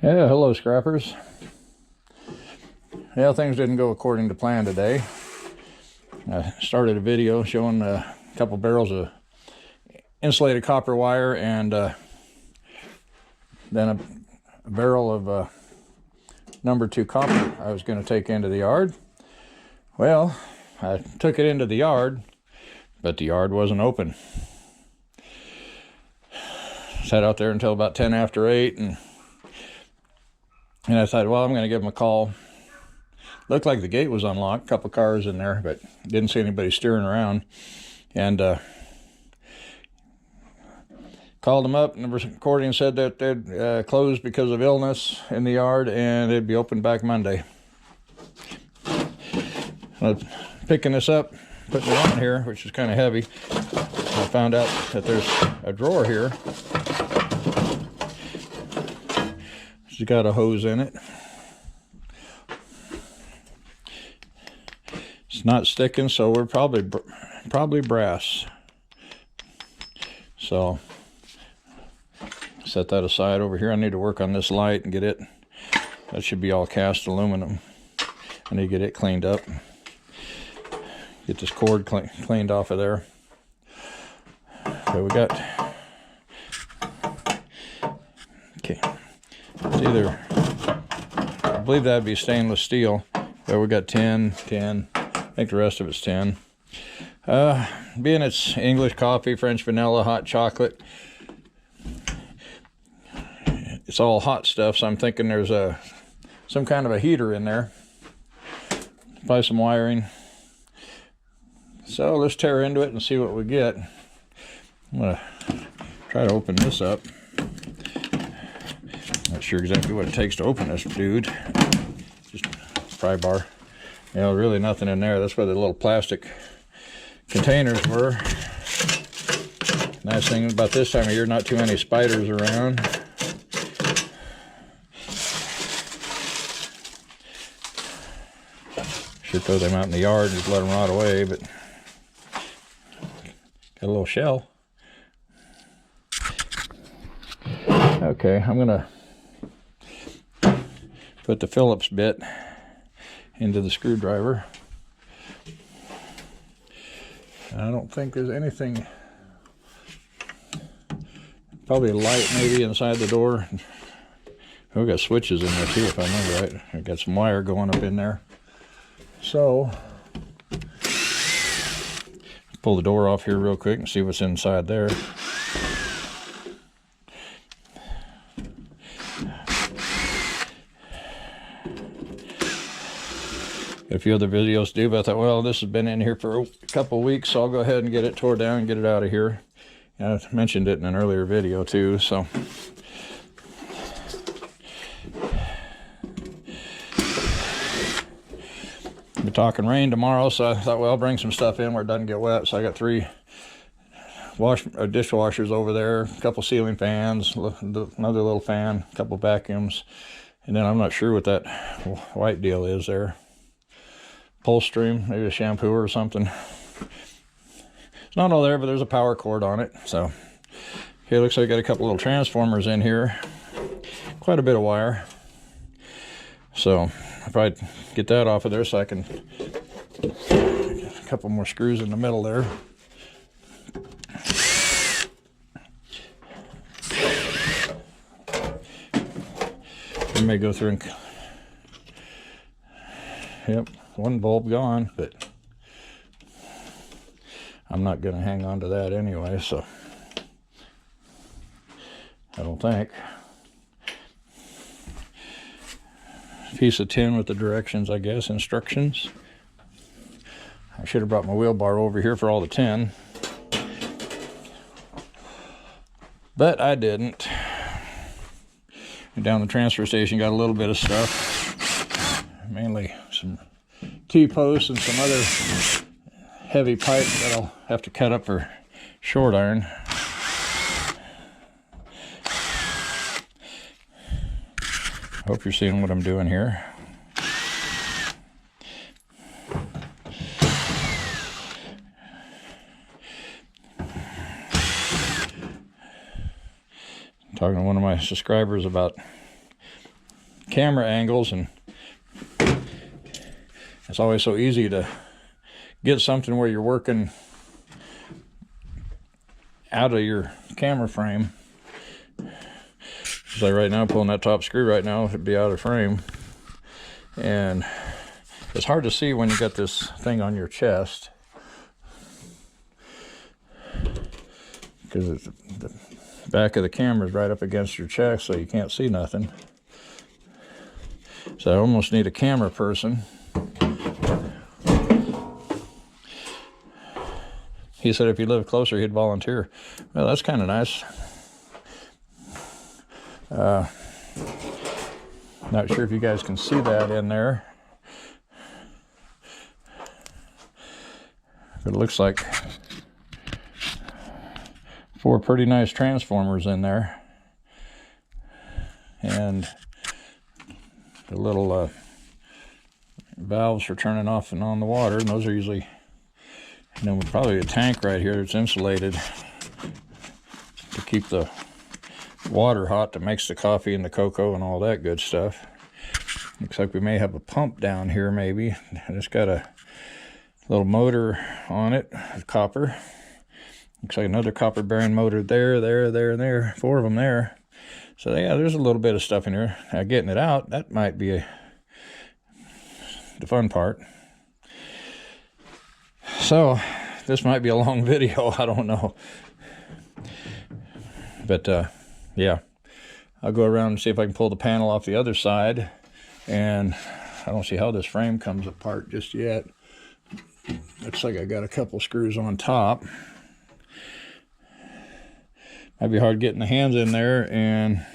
Yeah, hello scrappers. Yeah, things didn't go according to plan today. I started a video showing a couple barrels of insulated copper wire and then a barrel of number 2 copper I was going to take into the yard. Well, I took it into the yard, but the yard wasn't open. Sat out there until about 10 after 8 and I thought, well, I'm going to give them a call. Looked like the gate was unlocked, a couple cars in there, but didn't see anybody steering around. And called them up, and the recording said that they'd closed because of illness in the yard, and they'd be open back Monday. Picking this up, putting it on here, which is kind of heavy, I found out that there's a drawer here. It's got a hose in it. It's not sticking, so we're probably brass. So set that aside over here. I need to work on this light and get it. That should be all cast aluminum. I need to get it cleaned up. Get this cord cleaned off of there. So we got, okay, it's either, I believe that'd be stainless steel. So we got 10. I think the rest of it's 10. Being it's English coffee, French vanilla, hot chocolate, it's all hot stuff, so I'm thinking there's some kind of a heater in there. Probably some wiring. So let's tear into it and see what we get. I'm gonna try to open this up. Not sure exactly what it takes to open this dude. Just pry bar. You know, really nothing in there. That's where the little plastic containers were. Nice thing about this time of year, not too many spiders around. Should throw them out in the yard and just let them rot away, but got a little shell. Okay, I'm gonna put the Phillips bit into the screwdriver. I don't think there's anything, probably a light maybe inside the door. Oh, we got switches in there too, if I remember right. I got some wire going up in there. So, pull the door off here real quick and see what's inside there. A few other videos to do, but I thought, well, this has been in here for a couple weeks, so I'll go ahead and get it tore down and get it out of here. I mentioned it in an earlier video too, so. We're talking rain tomorrow, so I thought, well, I'll bring some stuff in where it doesn't get wet. So I got 3 dishwashers over there, a couple ceiling fans, another little fan, a couple vacuums, and then I'm not sure what that white deal is there. Pulse stream, maybe a shampoo or something. It's not all there, but there's a power cord on it. So here, looks like I got a couple little transformers in here. Quite a bit of wire. So I'll probably get that off of there so I can get a couple more screws in the middle there. I may go through and, yep, one bulb gone, but I'm not going to hang on to that anyway, so I don't think. Piece of tin with the directions, I guess, instructions. I should have brought my wheelbarrow over here for all the tin, but I didn't. And down the transfer station, got a little bit of stuff, mainly some T-posts and some other heavy pipe that I'll have to cut up for short iron. Hope you're seeing what I'm doing here. talking to one of my subscribers about camera angles, and it's always so easy to get something where you're working out of your camera frame. Just like right now, pulling that top screw right now, it'd be out of frame. And it's hard to see when you got this thing on your chest, because the back of the camera is right up against your chest, so you can't see nothing. So I almost need a camera person. He said if he lived closer, he'd volunteer. Well, that's kind of nice. Not sure if you guys can see that in there. But it looks like 4 pretty nice transformers in there. And the little valves for turning off and on the water. And those are usually, you know, probably a tank right here that's insulated to keep the water hot that makes the coffee and the cocoa and all that good stuff. Looks like we may have a pump down here, maybe. And it's got a little motor on it, copper. Looks like another copper bearing motor there, and there. 4 of them there. So yeah, there's a little bit of stuff in here. Now getting it out, that might be the fun part. So this might be a long video, I don't know. But yeah, I'll go around and see if I can pull the panel off the other side. And I don't see how this frame comes apart just yet. Looks like I got a couple screws on top. Might be hard getting the hands in there, and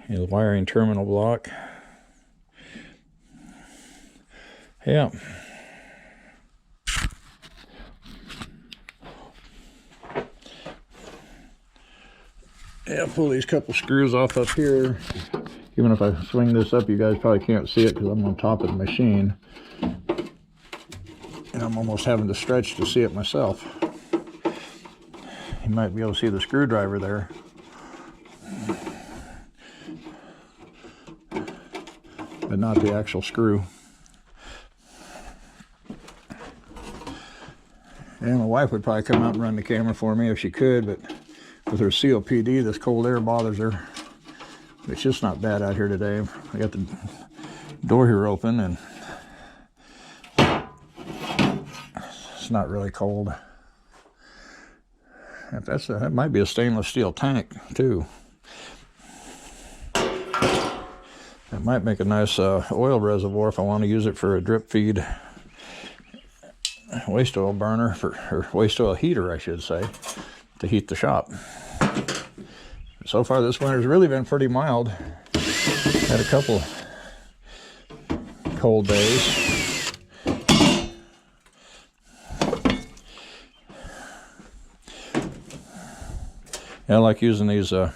the wiring terminal block. Yeah. Yeah, pull these couple screws off up here. Even if I swing this up, you guys probably can't see it because I'm on top of the machine. And I'm almost having to stretch to see it myself. You might be able to see the screwdriver there. But not the actual screw. And my wife would probably come out and run the camera for me if she could, but with her COPD, this cold air bothers her. It's just not bad out here today. I got the door here open, and it's not really cold. That might be a stainless steel tank too. That might make a nice oil reservoir if I want to use it for a drip feed waste oil burner, or waste oil heater, I should say, to heat the shop. So far this winter's really been pretty mild. Had a couple cold days. Yeah, I like using these little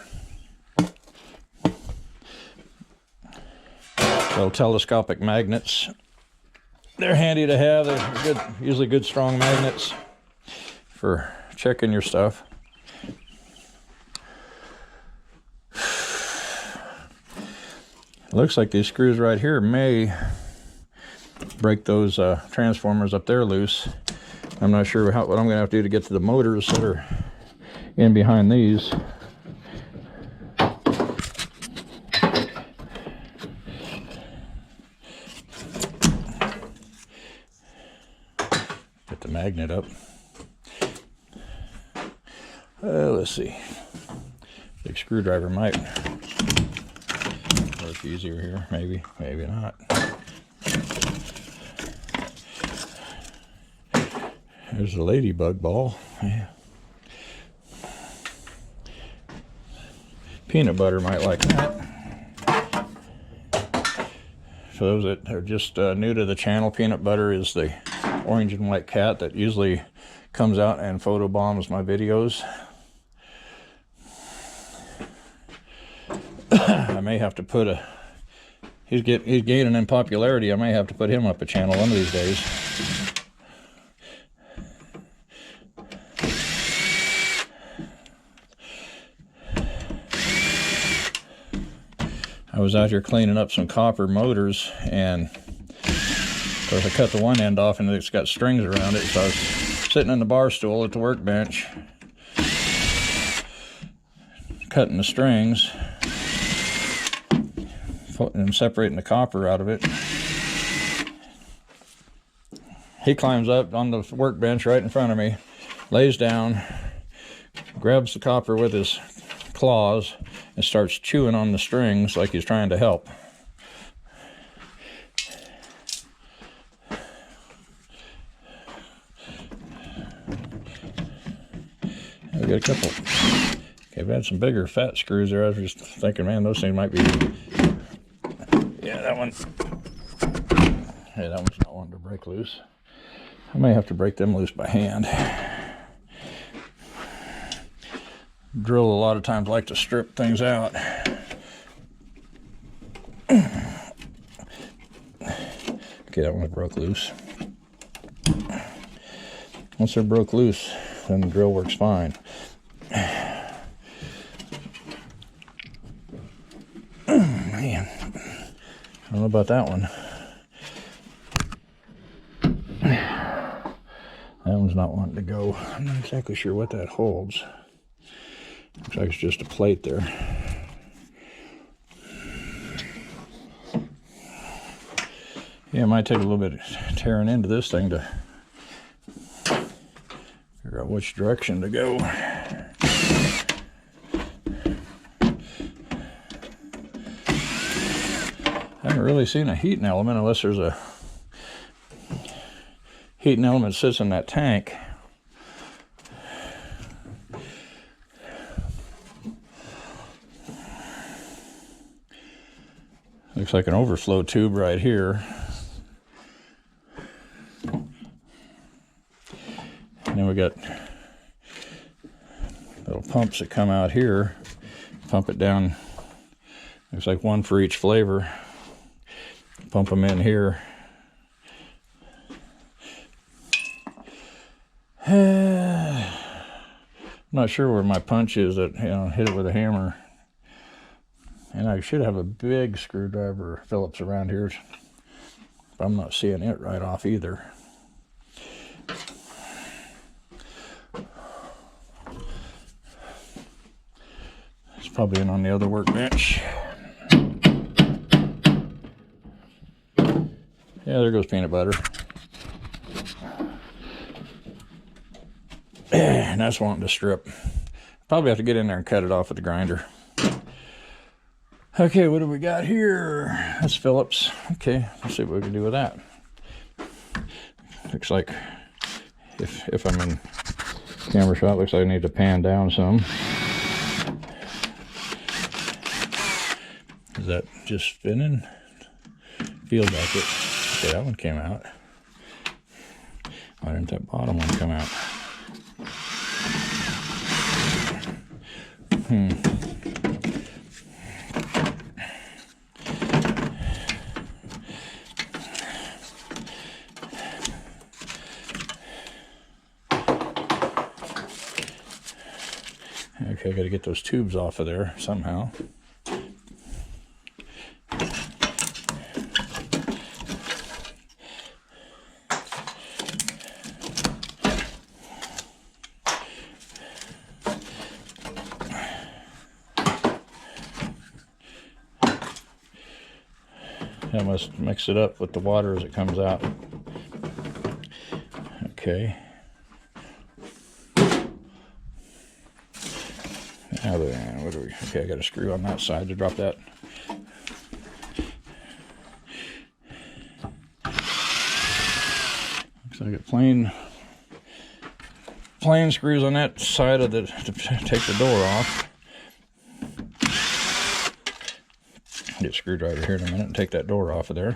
telescopic magnets. They're handy to have. They're good, usually good strong magnets for checking your stuff. Looks like these screws right here may break those transformers up there loose. I'm not sure what I'm going to have to do to get to the motors that are in behind these. Get the magnet up. Let's see. Big screwdriver might work easier here. Maybe not. There's a ladybug ball. Yeah. Peanut butter might like that. For those that are just new to the channel, peanut butter is the orange and white cat that usually comes out and photobombs my videos. I may have to put he's gaining in popularity. I may have to put him up a channel one of these days. was out here cleaning up some copper motors, and of course I cut the one end off and it's got strings around it, so I was sitting in the bar stool at the workbench cutting the strings and separating the copper out of it. He climbs up on the workbench right in front of me, lays down, grabs the copper with his claws, and starts chewing on the strings like he's trying to help. We got a couple. Okay, I've had some bigger fat screws there. I was just thinking, man, those things might be. Yeah, that one. Hey, that one's not wanting to break loose. I may have to break them loose by hand. Drill a lot of times like to strip things out. Okay, that one broke loose. Once they're broke loose, then the drill works fine. Man, I don't know about that one. That one's not wanting to go. I'm not exactly sure what that holds. Looks like it's just a plate there. Yeah, it might take a little bit of tearing into this thing to figure out which direction to go. I haven't really seen a heating element unless there's a heating element that sits in that tank. Looks like an overflow tube right here. And then we got little pumps that come out here. Pump it down. Looks like one for each flavor. Pump them in here. I'm not sure where my punch is that, you know, hit it with a hammer. And I should have a big screwdriver Phillips around here, but I'm not seeing it right off either. It's probably in on the other workbench. Yeah, there goes peanut butter. And that's wanting to strip. Probably have to get in there and cut it off with the grinder. Okay, what do we got here? That's Phillips. Okay, let's see what we can do with that. Looks like if I'm in camera shot, looks like I need to pan down some. Is that just spinning? Feels like it. Okay, that one came out. Why didn't that bottom one come out? Okay, I got to get those tubes off of there somehow. I must mix it up with the water as it comes out. Okay. Now, what do we? Okay, I got a screw on that side to drop that. Looks like I got plain screws on that side of the to take the door off. Get a screwdriver here in a minute and take that door off of there.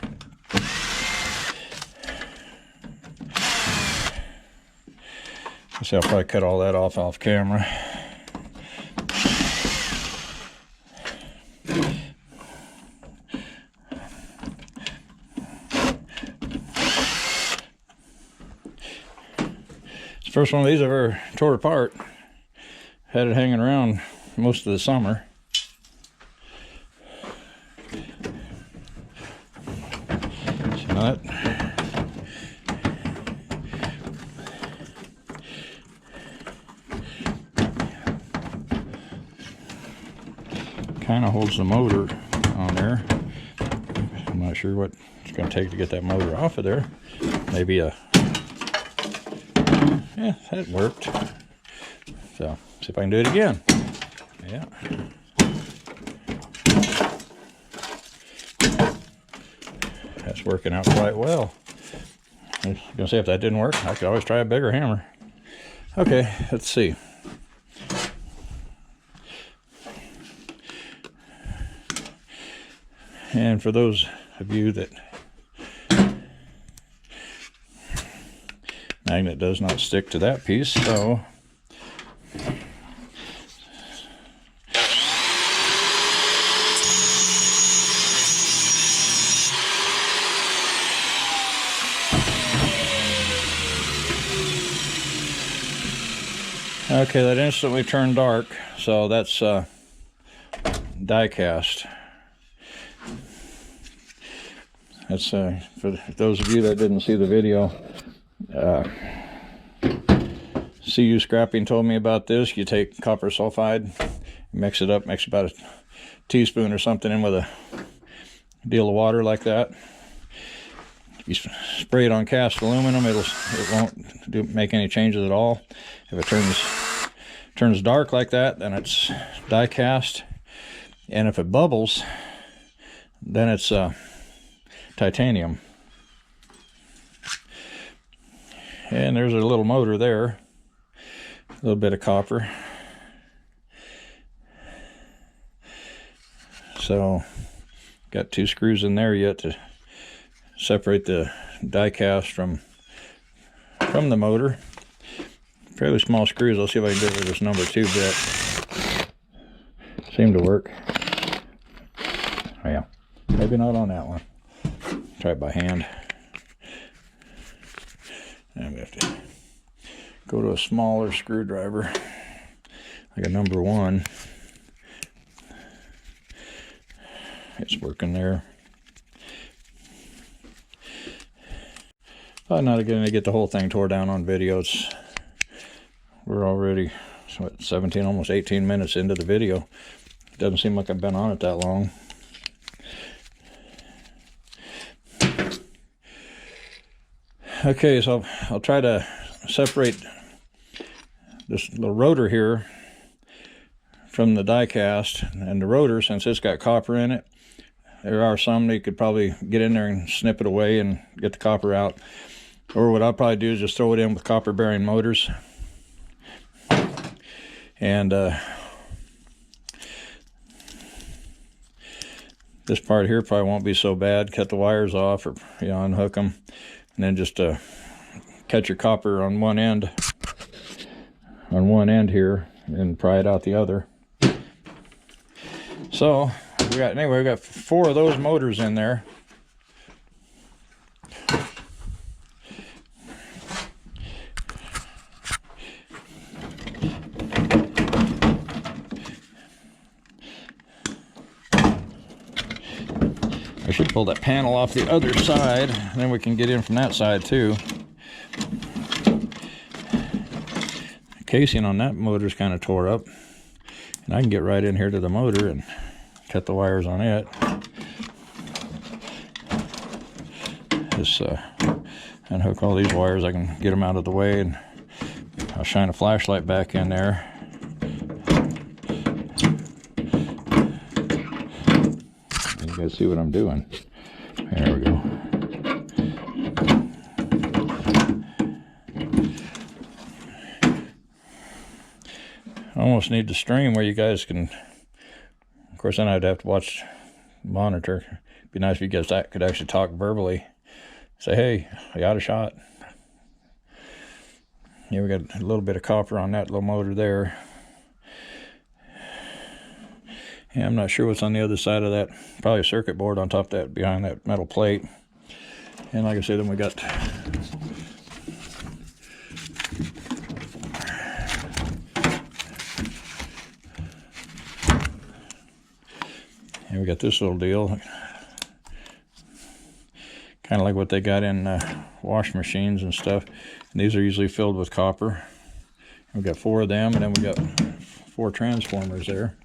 See, I'll probably cut all that off camera. It's the first one of these I've ever tore apart. Had it hanging around most of the summer. that kind of holds the motor on there. I'm not sure what it's going to take to get that motor off of there. Maybe yeah, that worked. So, see if I can do it again. Yeah. That's working out quite well. I was going to say, if that didn't work, I could always try a bigger hammer. Okay, let's see. And for those of you that magnet does not stick to that piece, so okay, that instantly turned dark, so that's die cast. That's for those of you that didn't see the video. CU Scrapping told me about this. You take copper sulfide, mix it up, mix about a teaspoon or something in with a deal of water like that. If you spray it on cast aluminum, it won't make any changes at all. If it turns dark like that, then it's die cast, and if it bubbles, then it's titanium. And there's a little motor there, a little bit of copper. So got 2 screws in there yet to separate the die cast from the motor. Fairly small screws. I'll see if I can do it with this number 2 bit. Seem to work. Oh, yeah, maybe not on that one. Try it by hand. And we have to go to a smaller screwdriver, like a number 1. It's working there. I'm not going to get the whole thing tore down on video. We're already 17, almost 18 minutes into the video. It doesn't seem like I've been on it that long. Okay, so I'll try to separate this little rotor here from the die cast. And the rotor, since it's got copper in it, there are some that you could probably get in there and snip it away and get the copper out. Or what I'll probably do is just throw it in with copper bearing motors. And this part here probably won't be so bad. Cut the wires off, or unhook them. And then just catch your copper on one end here, and pry it out the other. So we got 4 of those motors in there. I should pull that panel off the other side, and then we can get in from that side too. The casing on that motor is kind of tore up, and I can get right in here to the motor and cut the wires on it. Just unhook all these wires. I can get them out of the way, and I'll shine a flashlight back in there. You guys see what I'm doing? There we go. I almost need to stream where you guys can. Of course, then I'd have to watch the monitor. It'd be nice if you guys could actually talk verbally. Say, hey, I got a shot. Yeah, we got a little bit of copper on that little motor there. Yeah, I'm not sure what's on the other side of that. Probably a circuit board on top of that, behind that metal plate. And like I said, then we got this little deal. Kind of like what they got in wash machines and stuff. And these are usually filled with copper. We've got 4 of them, and then we got 4 transformers there.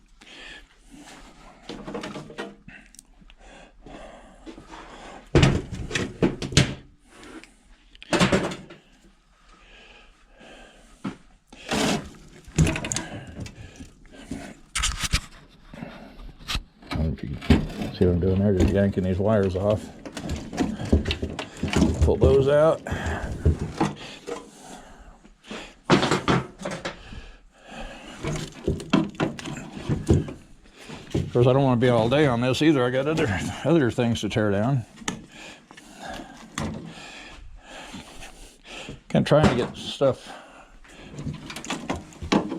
See what I'm doing there? Just yanking these wires off. Pull those out. Of course, I don't want to be all day on this either. I got other things to tear down. Kind of trying to get stuff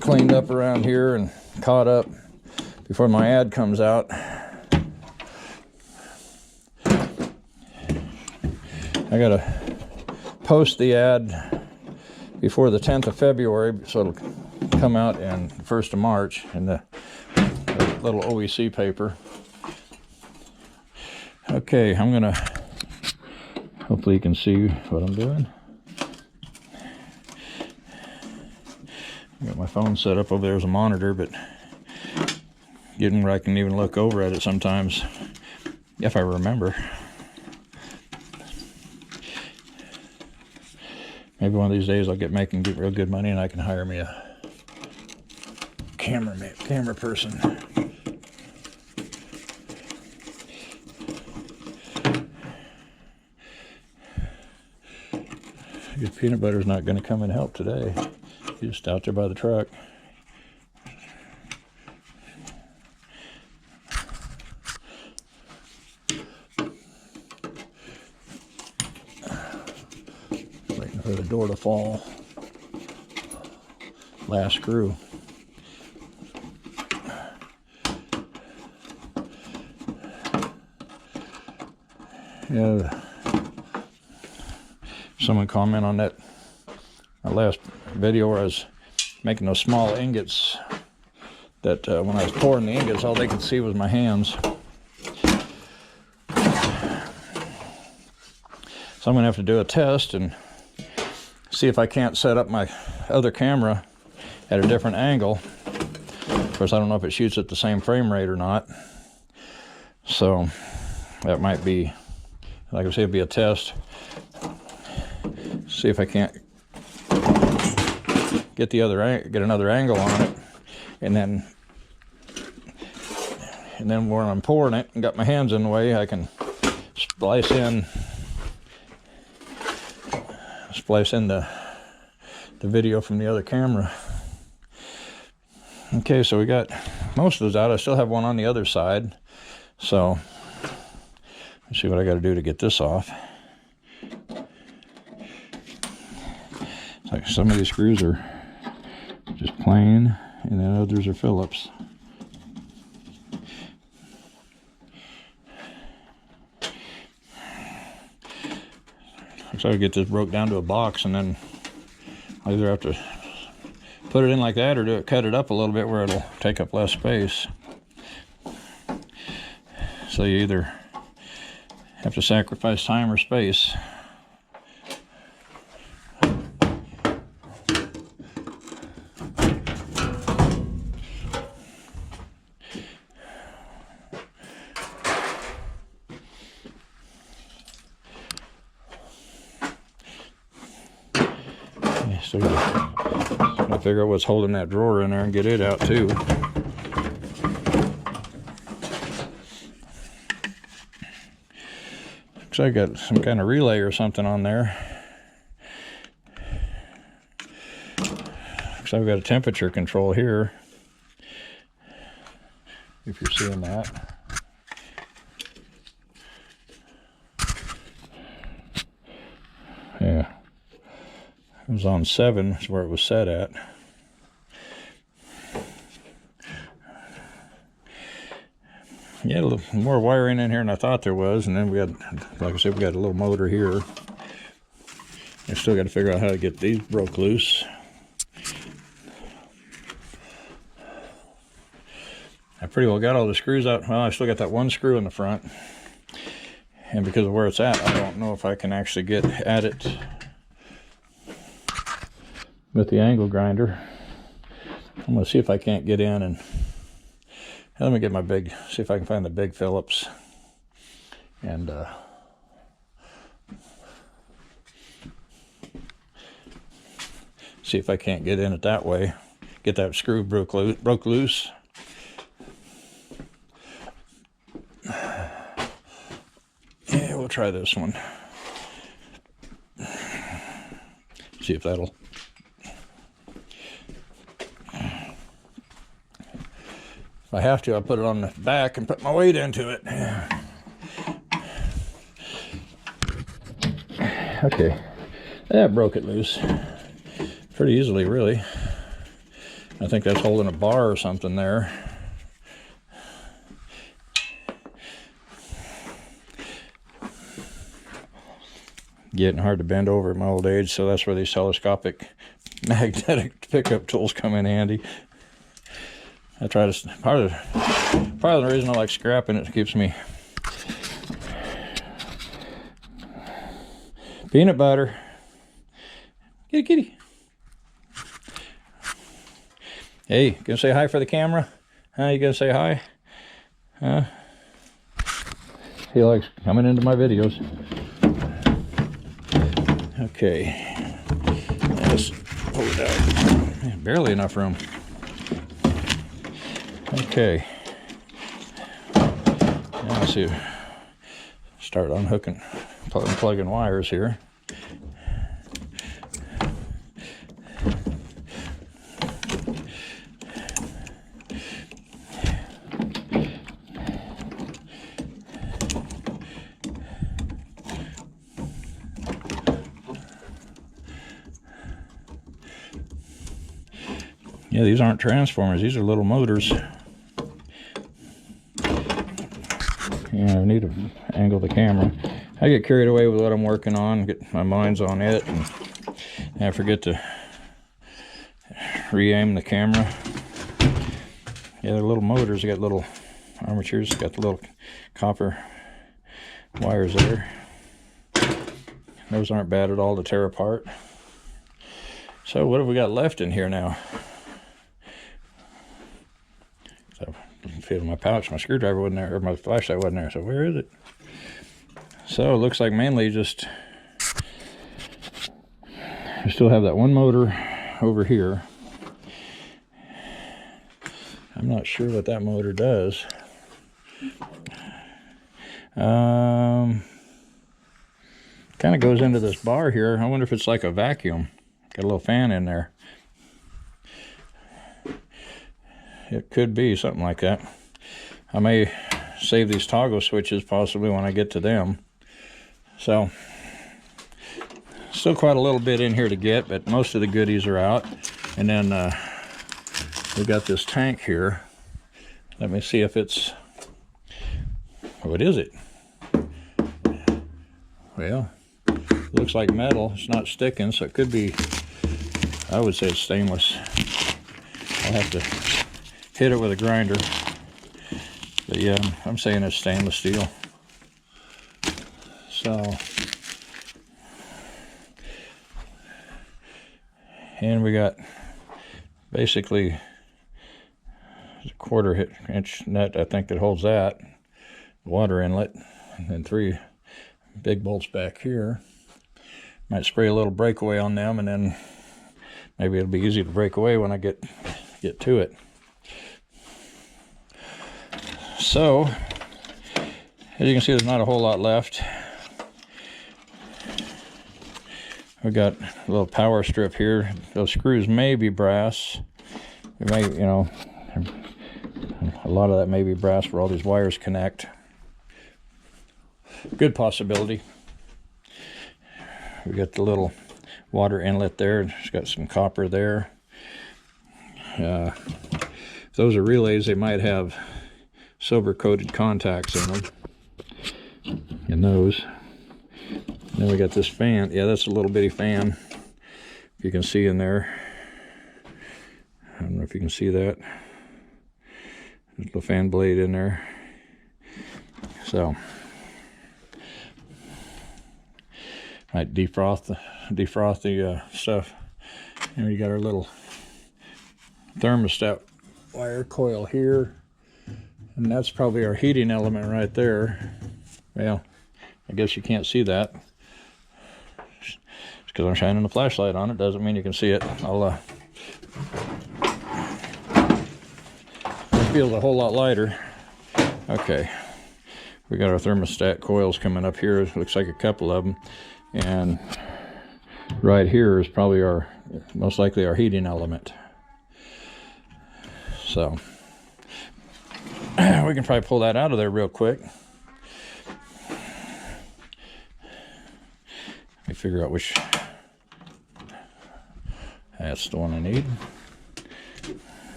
cleaned up around here and caught up before my ad comes out. I gotta post the ad before the 10th of February, so it'll come out in the 1st of March in the little OEC paper. Okay, I'm gonna, hopefully you can see what I'm doing. I got my phone set up over there as a monitor, but getting where I can even look over at it sometimes, if I remember. Maybe one of these days I'll get real good money and I can hire me a camera person. Your peanut butter's not going to come and help today. He's just out there by the truck. Waiting for the door to fall. Last screw. Yeah. Someone comment on that my last video where I was making those small ingots that when I was pouring the ingots, all they could see was my hands. So I'm going to have to do a test and see if I can't set up my other camera at a different angle. Of course, I don't know if it shoots at the same frame rate or not. So that might be, like I say, it'll be a test. See if I can't get another angle on it, and then when I'm pouring it and got my hands in the way, I can splice in the video from the other camera. Okay, so we got most of those out. I still have one on the other side, so let's see what I got to do to get this off. Like some of these screws are just plain, and then others are Phillips. So I get this broke down to a box, and then I either have to put it in like that or cut it up a little bit where it'll take up less space. So you either have to sacrifice time or space. So I figure out what's holding that drawer in there and get it out too. Looks like I got some kind of relay or something on there. Looks like I've got a temperature control here, if you're seeing that. Yeah. It was on 7, is where it was set at. Yeah, a little more wiring in here than I thought there was, and then we had, like I said, we got a little motor here. I still got to figure out how to get these broke loose. I pretty well got all the screws out. Well, I still got that one screw in the front, And because of where it's at, I don't know if I can actually get at it with the angle grinder. I'm going to see if I can't get in and let me get my big, see if I can find the big Phillips and see if I can't get in it that way. Get that screw broke loose. Yeah, we'll try this one. See if that'll. If I have to, I'll put it on the back and put my weight into it. Okay, that broke it loose pretty easily, really. I think that's holding a bar or something there. Getting hard to bend over at my old age, so that's where these telescopic magnetic pickup tools come in handy. I try to, part of the reason I like scrapping it keeps me. Peanut butter. Kitty, kitty. Hey, gonna say hi for the camera? Huh, you gonna say hi? Huh? He likes coming into my videos. Okay. Let's pull it out. Barely enough room. Okay. Now let's see. Start unhooking, plugging wires here. Yeah, these aren't transformers, these are little motors. Yeah, I need to angle the camera. I get carried away with what I'm working on, get my mind's on it, and I forget to re-aim the camera. Yeah, they're little motors, they got little armatures, got the little copper wires there. Those aren't bad at all to tear apart. So what have we got left in here now? So it fit in my pouch, my screwdriver wasn't there, or my flashlight wasn't there, so where is it? So it looks like mainly just, we still have that one motor over here. I'm not sure what that motor does. Kind of goes into this bar here. I wonder if it's like a vacuum. Got a little fan in there. It could be something like that. I may save these toggle switches possibly when I get to them. So, still quite a little bit in here to get, but most of the goodies are out. And then we got this tank here. Let me see if it's, what is it? Well, looks like metal. It's not sticking, so it could be, I would say it's stainless. I'll have to hit it with a grinder. But yeah, I'm saying it's stainless steel. So, and we got basically a 1/4 inch nut, I think, that holds that water inlet, and then 3 big bolts back here. Might spray a little breakaway on them, and then maybe it'll be easy to break away when I get to it. So, as you can see, there's not a whole lot left. We got a little power strip here. Those screws may be brass. It may, you know, a lot of that may be brass where all these wires connect. Good possibility. We got the little water inlet there. It's got some copper there. If those are relays, they might have silver coated contacts in them. And those. Then we got this fan. Yeah, that's a little bitty fan. If you can see in there. I don't know if you can see that. There's a little fan blade in there. So, Might defroth the stuff. And we got our little thermostat wire coil here, and that's probably our heating element right there. Well, I guess you can't see that. It's because I'm shining a flashlight on it. Doesn't mean you can see it. It feels a whole lot lighter. Okay, we got our thermostat coils coming up here. It looks like a couple of them, and right here is probably most likely our heating element. So we can probably pull that out of there real quick. Let me figure out which. That's the one I need.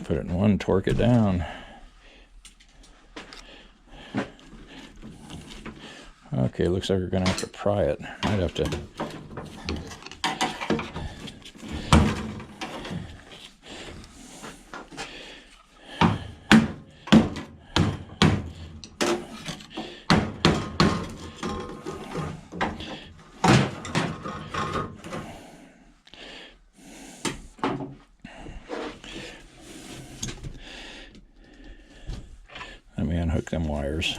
Put it in one, torque it down. Okay, looks like we're gonna have to pry it. Might have to. Let me unhook them wires.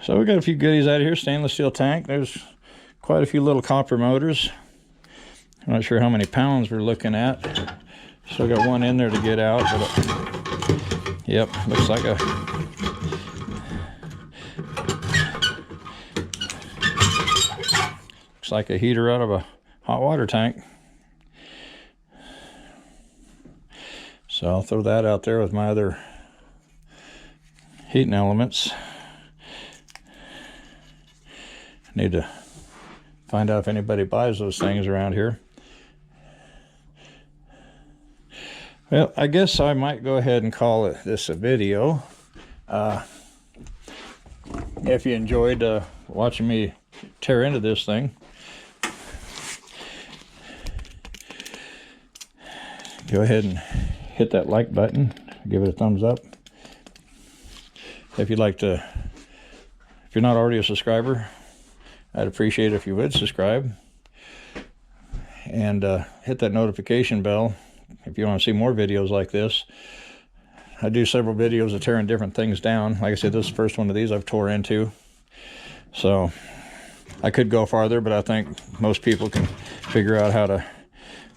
So we got a few goodies out of here. Stainless steel tank. There's quite a few little copper motors. I'm not sure how many pounds we're looking at. Still got one in there to get out, but yep, looks like a heater out of a hot water tank. So I'll throw that out there with my other heating elements. Need to find out if anybody buys those things around here. Well, I guess I might go ahead and call this a video. If you enjoyed watching me tear into this thing, go ahead and hit that like button. Give it a thumbs up. If you'd like to, if you're not already a subscriber, I'd appreciate it if you would subscribe and hit that notification bell if you want to see more videos like this. I do several videos of tearing different things down. Like I said, this is the first one of these I've tore into. So I could go farther, but I think most people can figure out how to,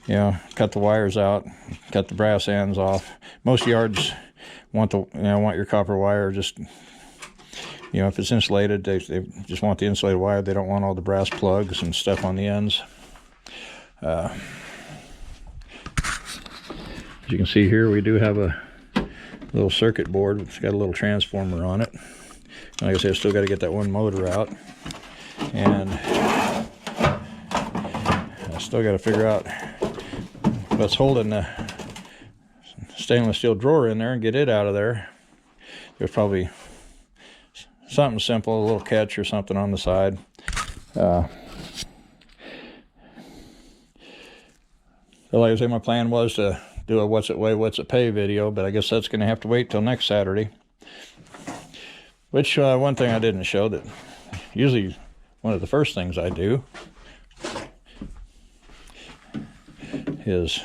you know, cut the wires out, cut the brass ends off. Most yards want want your copper wire just, you know, if it's insulated, they just want the insulated wire. They don't want all the brass plugs and stuff on the ends. As you can see here, we do have a little circuit board. It's got a little transformer on it. Like I said, I still got to get that one motor out. And I still got to figure out what's holding the stainless steel drawer in there and get it out of there. There's probably something simple, a little catch or something on the side. So like I say, my plan was to do a what's it weigh, what's it pay video, but I guess that's going to have to wait till next Saturday. Which one thing I didn't show, that usually one of the first things I do is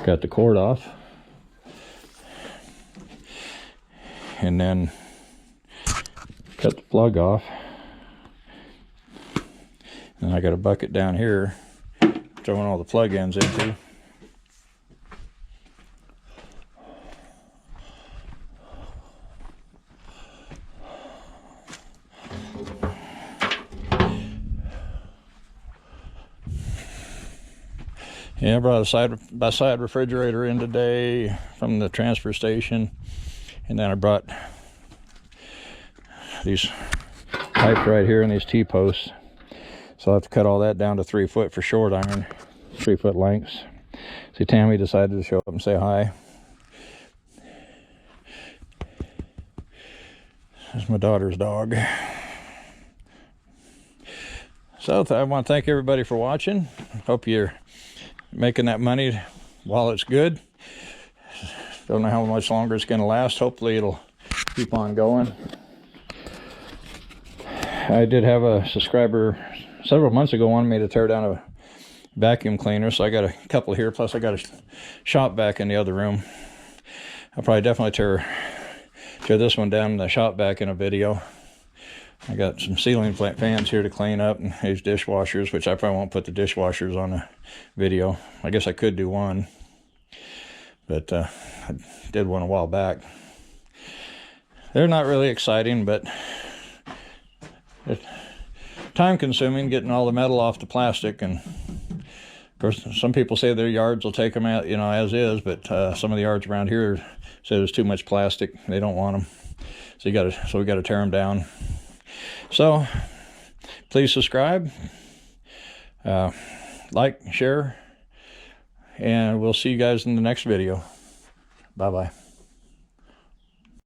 cut the cord off, and then cut the plug off. And I got a bucket down here throwing all the plug ends into. Yeah, I brought a side-by-side refrigerator in today from the transfer station, and then I brought these pipes right here and these T-posts. So I'll have to cut all that down to 3 foot for short iron, 3 foot lengths. See, Tammy decided to show up and say hi. This is my daughter's dog. So I want to thank everybody for watching. Hope you're making that money while it's good. Don't know how much longer it's going to last. Hopefully it'll keep on going. I did have a subscriber several months ago wanted me to tear down a vacuum cleaner, so I got a couple here, plus I got a shop vac in the other room. I'll probably definitely tear this one down in the shop vac in a video. I got some ceiling fans here to clean up, and these dishwashers, which I probably won't put the dishwashers on a video. I guess I could do one, but I did one a while back. They're not really exciting, but it's time consuming getting all the metal off the plastic. And of course, some people say their yards will take them out, you know, as is, but some of the yards around here say there's too much plastic. They don't want them, so we got to tear them down. So please subscribe, like, share, and we'll see you guys in the next video. Bye bye.